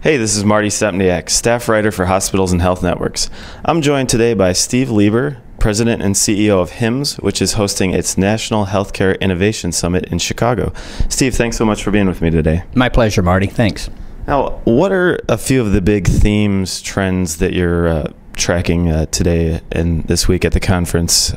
Hey, this is Marty Stepniak, staff writer for Hospitals and Health Networks. I'm joined today by Steve Lieber, President and CEO of HIMSS, which is hosting its National Healthcare Innovation Summit in Chicago. Steve, thanks so much for being with me today. My pleasure, Marty. Thanks. Now, what are a few of the big themes, trends that you're tracking today and this week at the conference?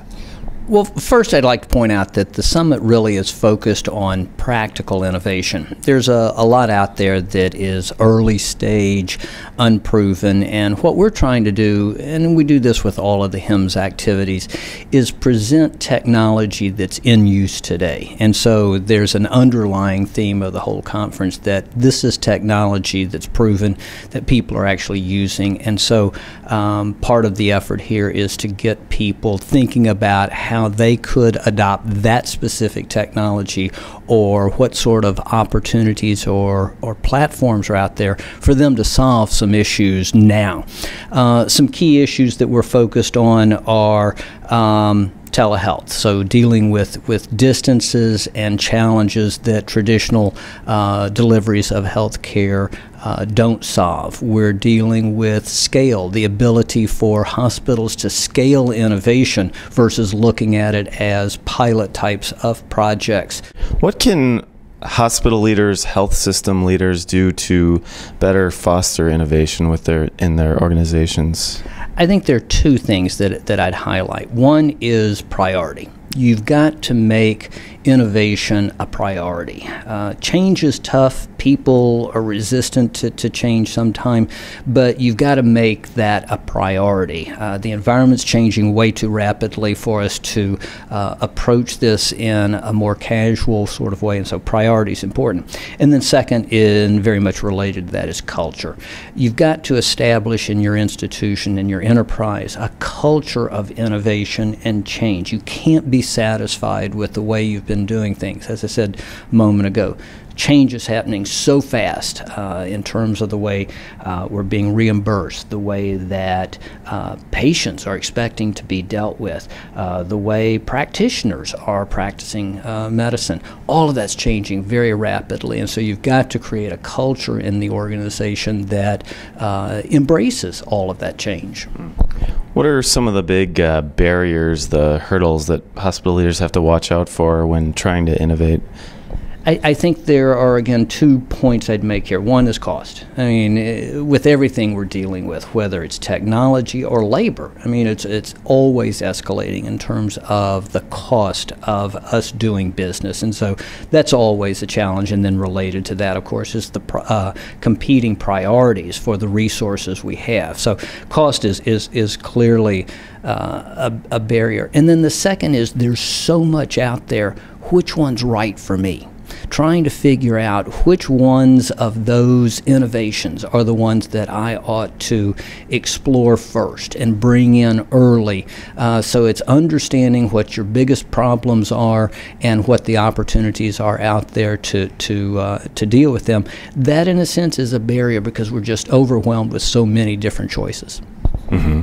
Well, first I'd like to point out that the summit really is focused on practical innovation. There's a lot out there that is early stage, unproven, and what we're trying to do, and we do this with all of the HIMSS activities, is present technology that's in use today. And so there's an underlying theme of the whole conference that this is technology that's proven, that people are actually using. And so part of the effort here is to get people thinking about how they could adopt that specific technology, or what sort of opportunities or platforms are out there for them to solve some issues now. Some key issues that we're focused on are telehealth, so dealing with distances and challenges that traditional deliveries of health care don't solve. We're dealing with scale, the ability for hospitals to scale innovation versus looking at it as pilot types of projects. What can hospital leaders, health system leaders do to better foster innovation in their organizations? I think there are two things that I'd highlight. One is priority. You've got to make innovation a priority. Change is tough. People are resistant to change sometimes, but you've got to make that a priority. The environment's changing way too rapidly for us to approach this in a more casual sort of way, and so priority is important. And then second, and very much related to that, is culture. You've got to establish in your institution, in your enterprise, a culture of innovation and change. You can't be satisfied with the way you've been doing things. As I said a moment ago, change is happening so fast in terms of the way we're being reimbursed, the way that patients are expecting to be dealt with, the way practitioners are practicing medicine. All of that's changing very rapidly, and so you've got to create a culture in the organization that embraces all of that change. What are some of the big barriers, the hurdles that hospital leaders have to watch out for when trying to innovate? I think there are, again, 2 points I'd make here. One is cost. I mean, with everything we're dealing with, whether it's technology or labor, I mean, it's always escalating in terms of the cost of us doing business. And so that's always a challenge. And then related to that, of course, is the competing priorities for the resources we have. So cost is clearly a barrier. And then the second is there's so much out there. Which one's right for me? Trying to figure out which ones of those innovations are the ones that I ought to explore first and bring in early. So it's understanding what your biggest problems are and what the opportunities are out there to deal with them. That, in a sense, is a barrier because we're just overwhelmed with so many different choices. Mm-hmm.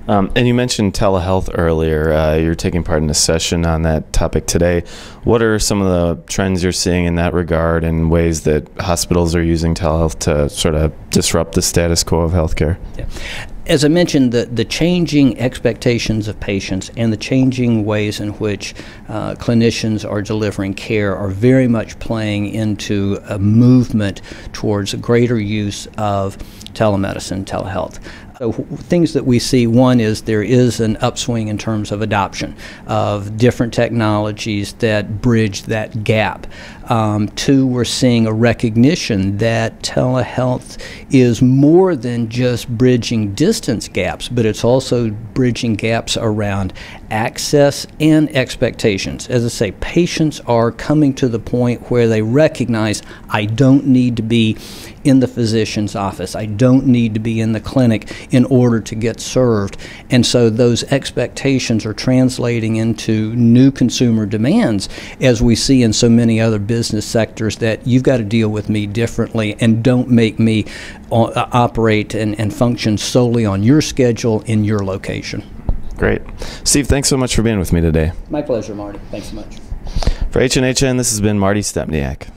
And you mentioned telehealth earlier. You're taking part in a session on that topic today. What are some of the trends you're seeing in that regard and ways that hospitals are using telehealth to sort of disrupt the status quo of healthcare? Yeah. As I mentioned, the changing expectations of patients and the changing ways in which clinicians are delivering care are very much playing into a movement towards a greater use of telemedicine, telehealth. So things that we see, one is there is an upswing in terms of adoption of different technologies that bridge that gap. Two, we're seeing a recognition that telehealth is more than just bridging distance gaps, but it's also bridging gaps around access and expectations. As I say, patients are coming to the point where they recognize, I don't need to be in the physician's office. I don't need to be in the clinic in order to get served. And so those expectations are translating into new consumer demands, as we see in so many other business sectors, that you've got to deal with me differently and don't make me operate and function solely on your schedule in your location. Great. Steve, thanks so much for being with me today. My pleasure, Marty. Thanks so much. For HNHN, this has been Marty Stepniak.